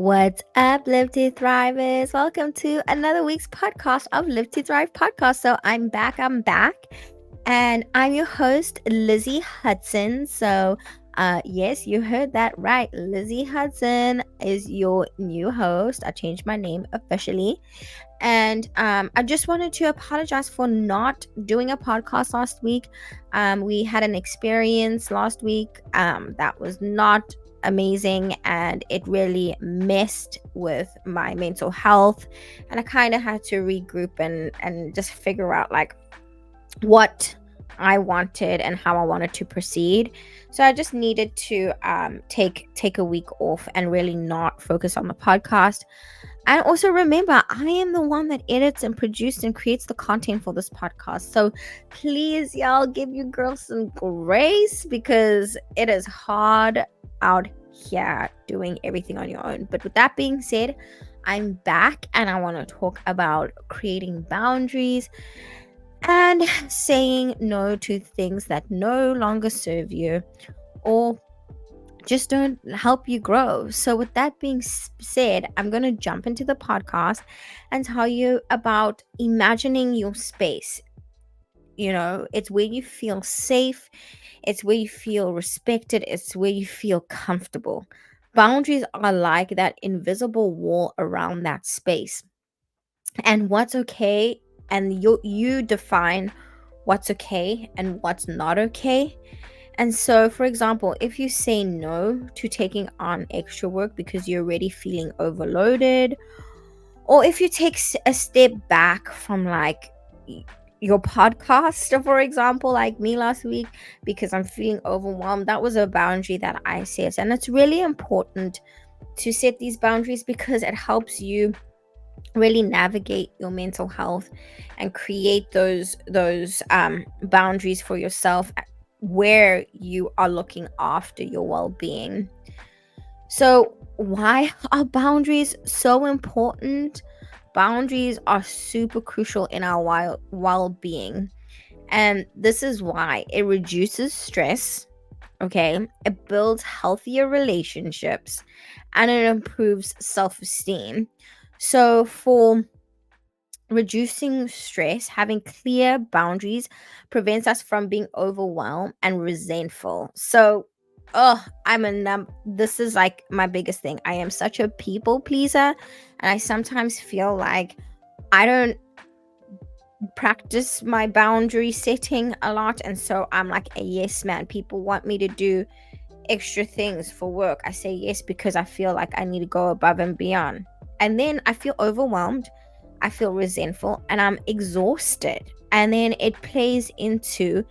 What's up, Live to Thrivers? Welcome to another week's podcast of Live to Thrive podcast. So I'm back, and I'm your host, Lizzie Hudson. Yes, you heard that right. Lizzie Hudson is your new host. I changed my name officially. And I just wanted to apologize for not doing a podcast last week. We had an experience last week that was not amazing, and it really messed with my mental health. And I kind of had to regroup and just figure out like what I wanted and how I wanted to proceed. So I just needed to take a week off and really not focus on the podcast. And also remember, I am the one that edits and produces and creates the content for this podcast. So please, y'all, give your girl some grace because it is hard out here doing everything on your own. But with that being said, I'm back and I want to talk about creating boundaries and saying no to things that no longer serve you or just don't help you grow. So, with that being said, I'm going to jump into the podcast and tell you about imagining your space. It's where you feel safe, it's where you feel respected, it's where you feel comfortable. Boundaries are like that invisible wall around that space. And what's okay, and you define what's okay and what's not okay. And so, for example, if you say no to taking on extra work because you're already feeling overloaded, or if you take a step back from your podcast, for example, like me last week, because I'm feeling overwhelmed, that was a boundary that I set. And it's really important to set these boundaries because it helps you really navigate your mental health and create those boundaries for yourself where you are looking after your well-being. So why are boundaries so important? Boundaries are super crucial in our well-being, and this is why it reduces stress. Okay, it builds healthier relationships and it improves self-esteem. So for reducing stress, having clear boundaries prevents us from being overwhelmed and resentful. So, this is like my biggest thing. I am such a people pleaser, and I sometimes feel like I don't practice my boundary setting a lot, and so I'm like a yes man. People want me to do extra things for work. I say yes because I feel like I need to go above and beyond. And then I feel overwhelmed, I feel resentful, and I'm exhausted. And then it plays into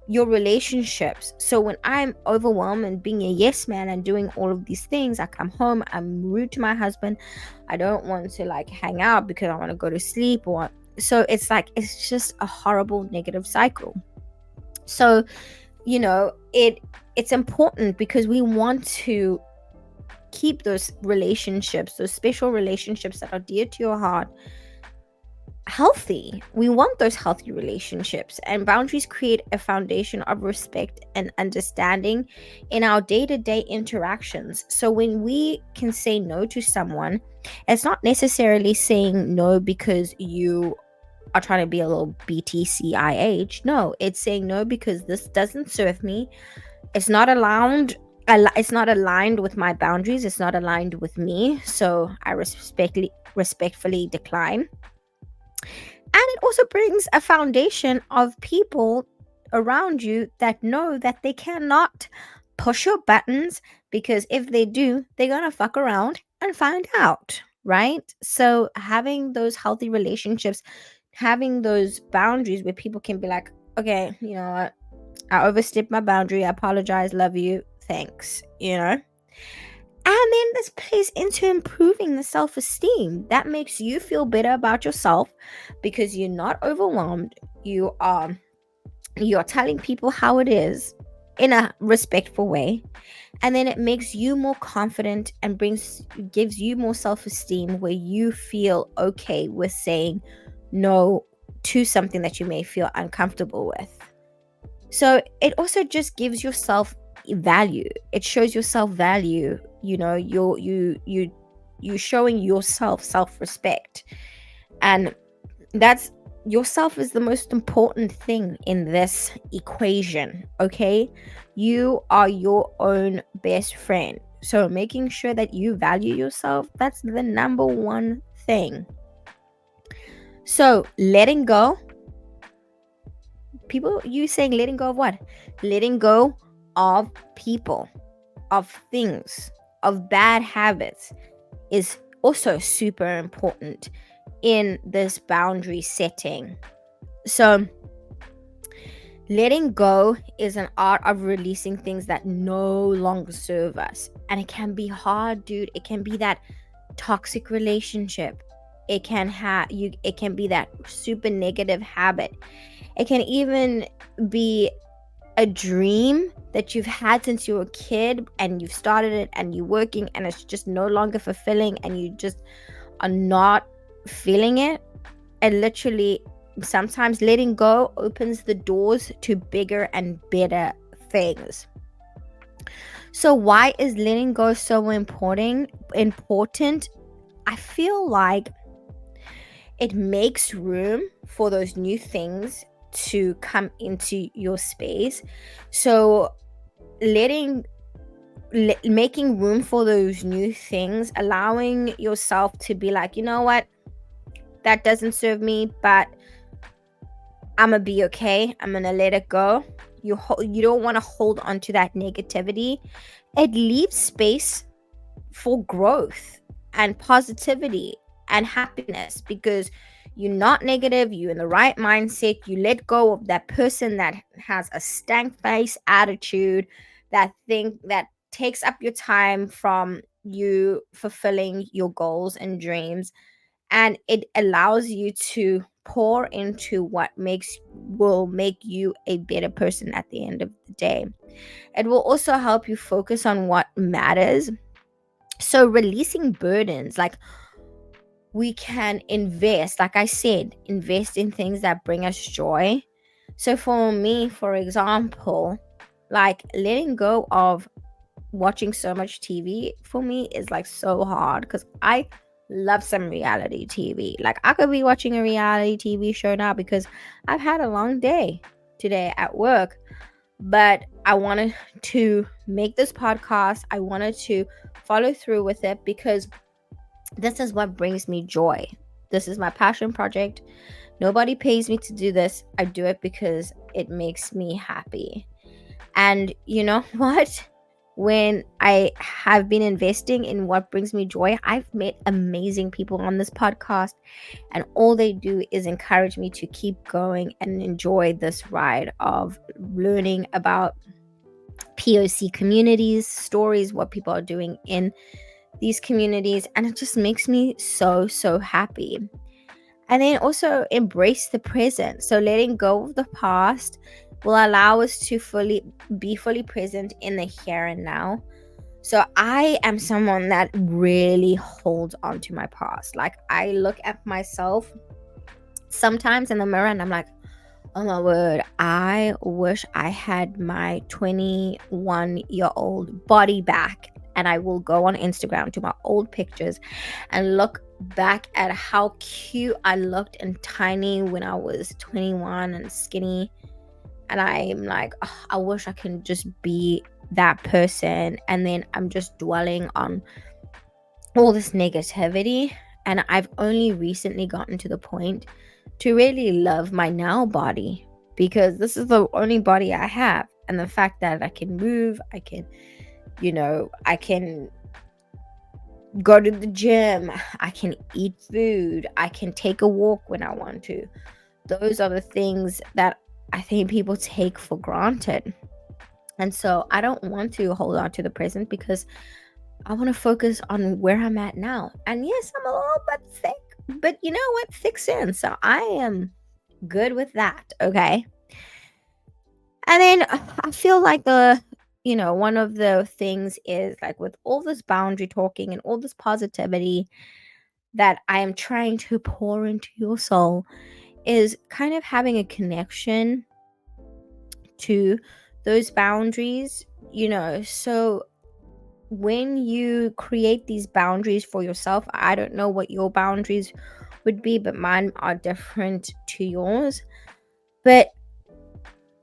your relationships. So when I'm overwhelmed and being a yes man and doing all of these things, I come home, I'm rude to my husband. I don't want to like hang out because I want to go to sleep, or so it's just a horrible negative cycle. So, it's important because we want to keep those relationships, those special relationships that are dear to your heart, healthy. We want those healthy relationships, and boundaries create a foundation of respect and understanding in our day-to-day interactions. So when we can say no to someone, it's not necessarily saying no because you are trying to be a little BTCIH. No, it's saying no because this doesn't serve me. It's not aligned with my boundaries. It's not aligned with me. So I respectfully decline. And it also brings a foundation of people around you that know that they cannot push your buttons, because if they do, they're going to fuck around and find out, right? So having those healthy relationships, having those boundaries where people can be like, okay, you know what? I overstepped my boundary. I apologize. Love you. Thanks. And then this plays into improving the self-esteem. That makes you feel better about yourself because you're not overwhelmed. You're telling people how it is in a respectful way. And then it makes you more confident and gives you more self-esteem, where you feel okay with saying no to something that you may feel uncomfortable with. So it also just gives yourself value. It shows your self value. You you showing yourself self-respect. And that's yourself is the most important thing in this equation, okay? You are your own best friend. So making sure that you value yourself, that's the number one thing. So letting go, people, you saying letting go of what? Letting go of people, of things, of bad habits is also super important in this boundary setting. So letting go is an art of releasing things that no longer serve us. And it can be hard, dude. It can be that toxic relationship. It can be that super negative habit. It can even be a dream that you've had since you were a kid and you've started it and you're working and it's just no longer fulfilling and you just are not feeling it. And literally, sometimes letting go opens the doors to bigger and better things. So why is letting go so important? I feel like it makes room for those new things to come into your space. So making room for those new things, allowing yourself to be like, you know what, that doesn't serve me, but I'm gonna be okay. I'm gonna let it go. You don't want to hold on to that negativity. It leaves space for growth and positivity and happiness because you're not negative. You're in the right mindset. You let go of that person that has a stank face attitude, that thing that takes up your time from you fulfilling your goals and dreams, and it allows you to pour into what will make you a better person at the end of the day. It will also help you focus on what matters. So releasing burdens, like, we can invest, like I said, invest in things that bring us joy. So for me, for example, like letting go of watching so much TV for me is like so hard because I love some reality TV. Like I could be watching a reality TV show now because I've had a long day today at work, but I wanted to make this podcast. I wanted to follow through with it because this is what brings me joy. This is my passion project. Nobody pays me to do this. I do it because it makes me happy. And you know what? When I have been investing in what brings me joy, I've met amazing people on this podcast, and all they do is encourage me to keep going and enjoy this ride of learning about POC communities, stories, what people are doing in these communities, and it just makes me so, so happy. And then also embrace the present. So letting go of the past will allow us to be fully present in the here and now. So I am someone that really holds on to my past. Like I look at myself sometimes in the mirror and I'm like, oh my word, I wish I had my 21-year-old body back. And I will go on Instagram to my old pictures and look back at how cute I looked and tiny when I was 21 and skinny. And I'm like, oh, I wish I can just be that person. And then I'm just dwelling on all this negativity. And I've only recently gotten to the point to really love my now body because this is the only body I have. And the fact that I can move, I can go to the gym, I can eat food, I can take a walk when I want to. Those are the things that I think people take for granted. And so I don't want to hold on to the present because I want to focus on where I'm at now. And yes, I'm a little bit thick, but you know what? Thick skin. So I am good with that. Okay. And then I feel like one of the things is like with all this boundary talking and all this positivity that I am trying to pour into your soul is kind of having a connection to those boundaries. So when you create these boundaries for yourself, I don't know what your boundaries would be, but mine are different to yours. But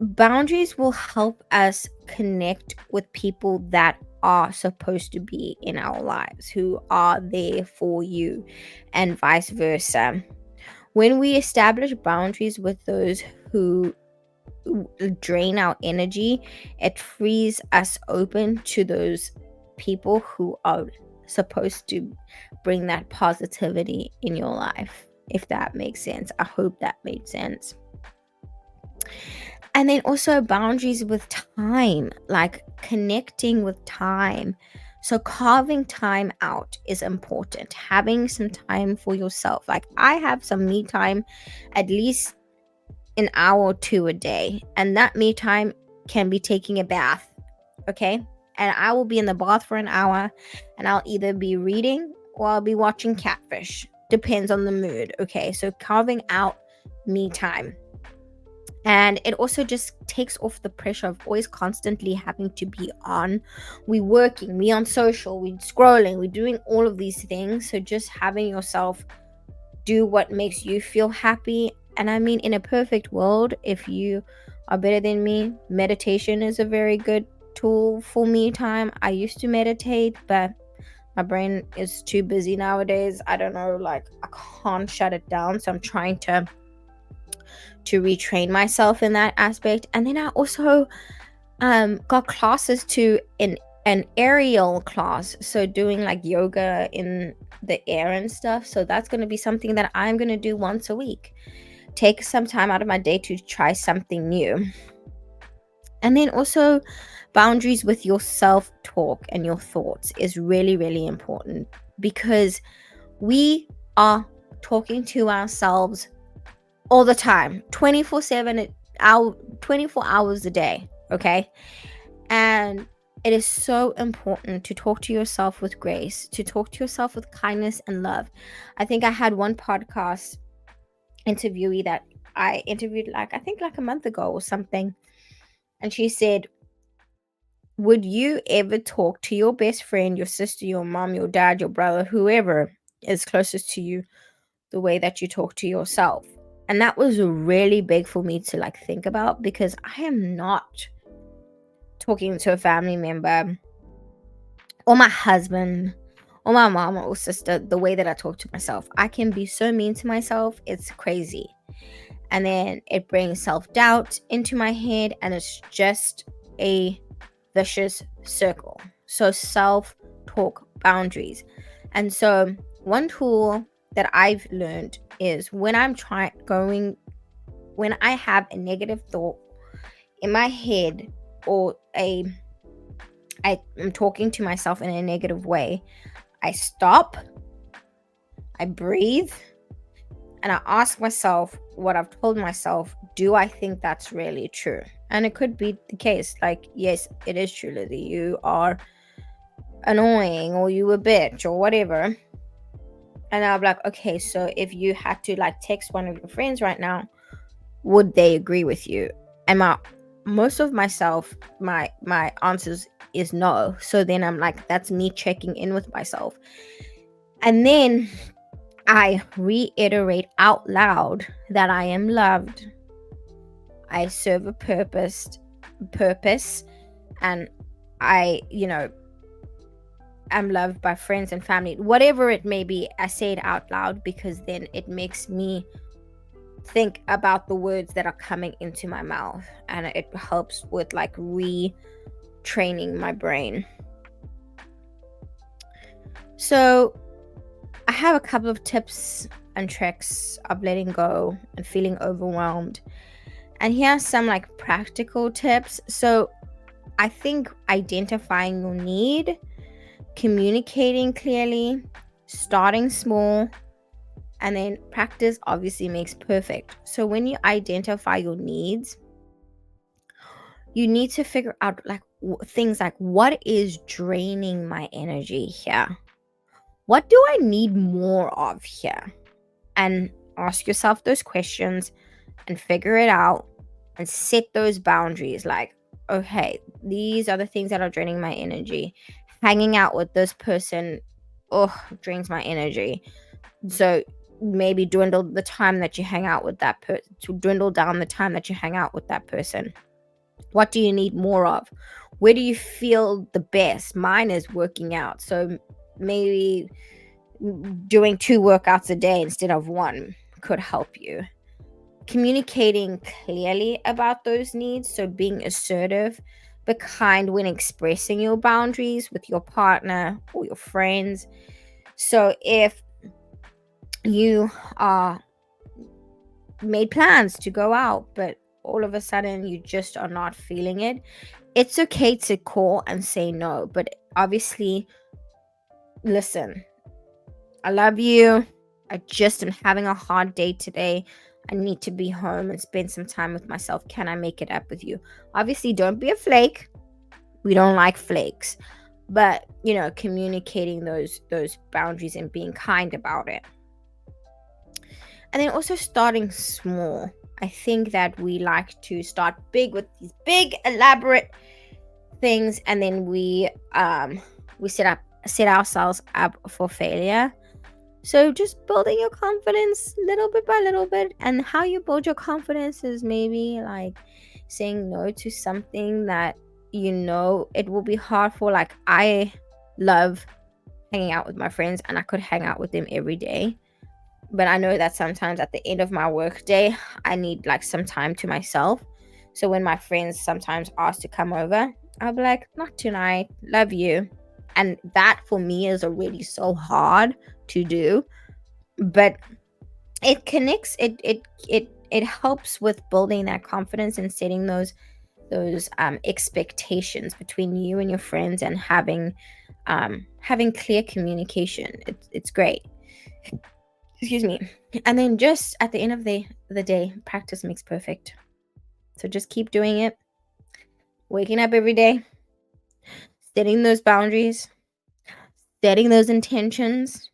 boundaries will help us connect with people that are supposed to be in our lives, who are there for you, and vice versa. When we establish boundaries with those who drain our energy, it frees us open to those people who are supposed to bring that positivity in your life. If that makes sense. I hope that made sense. And then also boundaries with time, like connecting with time. So carving time out is important. Having some time for yourself. Like I have some me time at least an hour or two a day. And that me time can be taking a bath. Okay? And I will be in the bath for an hour and I'll either be reading or I'll be watching Catfish. Depends on the mood. Okay? So carving out me time. And it also just takes off the pressure of always constantly having to be on. We working, we on social, we scrolling, we doing all of these things. So just having yourself do what makes you feel happy. And I mean, in a perfect world, if you are better than me, meditation is a very good tool for me time. I used to meditate, but my brain is too busy nowadays. I don't know, like I can't shut it down. So I'm trying to retrain myself in that aspect. And then I also got classes to an aerial class, so doing like yoga in the air and stuff. So that's going to be something that I'm going to do once a week. Take some time out of my day to try something new. And then also boundaries with your self-talk and your thoughts is really, really important, because we are talking to ourselves all the time, 24/7, 24 hours a day. Okay? And it is so important to talk to yourself with grace, to talk to yourself with kindness and love. I think I had one podcast interviewee that I interviewed, like I think like a month ago or something, and she said, would you ever talk to your best friend, your sister, your mom, your dad, your brother, whoever is closest to you, the way that you talk to yourself? And that was really big for me to like think about, because I am not talking to a family member or my husband or my mom or sister the way that I talk to myself. I can be so mean to myself, it's crazy. And then it brings self-doubt into my head, and it's just a vicious circle. So self-talk boundaries. And so one tool that I've learned is when when I have a negative thought in my head, or I am talking to myself in a negative way, I stop, I breathe, and I ask myself what I've told myself, do I think that's really true? And it could be the case, like, yes, it is true, Lizzie, you are annoying, or you a bitch, or whatever. And I'm like, okay, so if you had to like text one of your friends right now, would they agree with you? And most of myself, my answers is no. So then I'm like, that's me checking in with myself. And then I reiterate out loud that I am loved, I serve a purpose, and I, am loved by friends and family, whatever it may be. I say it out loud, because then it makes me think about the words that are coming into my mouth, and it helps with like retraining my brain. So I have a couple of tips and tricks of letting go and feeling overwhelmed, and here are some like practical tips. So I think identifying your need, communicating clearly, starting small, and then practice obviously makes perfect. So when you identify your needs, you need to figure out like things like, what is draining my energy here? What do I need more of here? And ask yourself those questions and figure it out and set those boundaries. Like, okay, these are the things that are draining my energy. hanging out with this person, drains my energy. So maybe dwindle the time that you hang out with that person, to dwindle down the time that you hang out with that person. What do you need more of? Where do you feel the best? Mine is working out. So maybe doing 2 workouts a day instead of 1 could help you. Communicating clearly about those needs, so being assertive but kind when expressing your boundaries with your partner or your friends. So if you made plans to go out, but all of a sudden you just are not feeling it, it's okay to call and say no. But obviously, listen, I love you. I just am having a hard day today. I need to be home and spend some time with myself. Can I make it up with you? Obviously, don't be a flake. We don't like flakes. But, communicating those boundaries and being kind about it. And then also starting small. I think that we like to start big with these big elaborate things, and then we set ourselves up for failure. So just building your confidence little bit by little bit. And how you build your confidence is maybe like saying no to something that it will be hard for. Like, I love hanging out with my friends and I could hang out with them every day, but I know that sometimes at the end of my work day I need like some time to myself. So when my friends sometimes ask to come over, I'll be like, not tonight, love you. And that for me is already so hard to do, but it connects, it helps with building that confidence and setting those expectations between you and your friends, and having clear communication. It's great. Excuse me. And then just at the end of the day, practice makes perfect. So just keep doing it. Waking up every day, setting those boundaries, setting those intentions,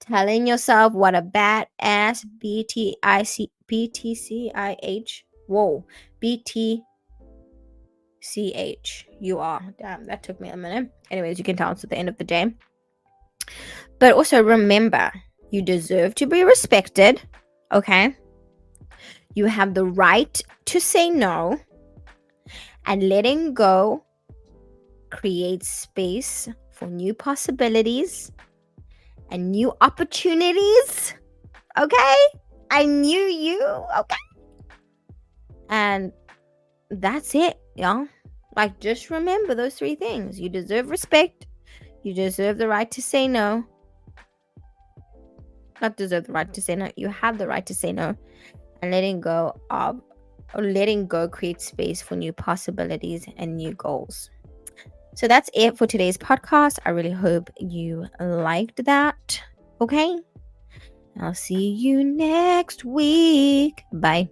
telling yourself what a badass BTCH you are. Damn, that took me a minute. Anyways, you can tell it's at the end of the day. But also remember, you deserve to be respected, okay? You have the right to say no, and letting go creates space for new possibilities and new opportunities, okay? I knew you, okay? And that's it, y'all. Like, just remember those 3 things. You deserve respect. You deserve the right to say no. Not deserve the right to say no. You have the right to say no. And letting go creates space for new possibilities and new goals. So that's it for today's podcast. I really hope you liked that. Okay? I'll see you next week. Bye.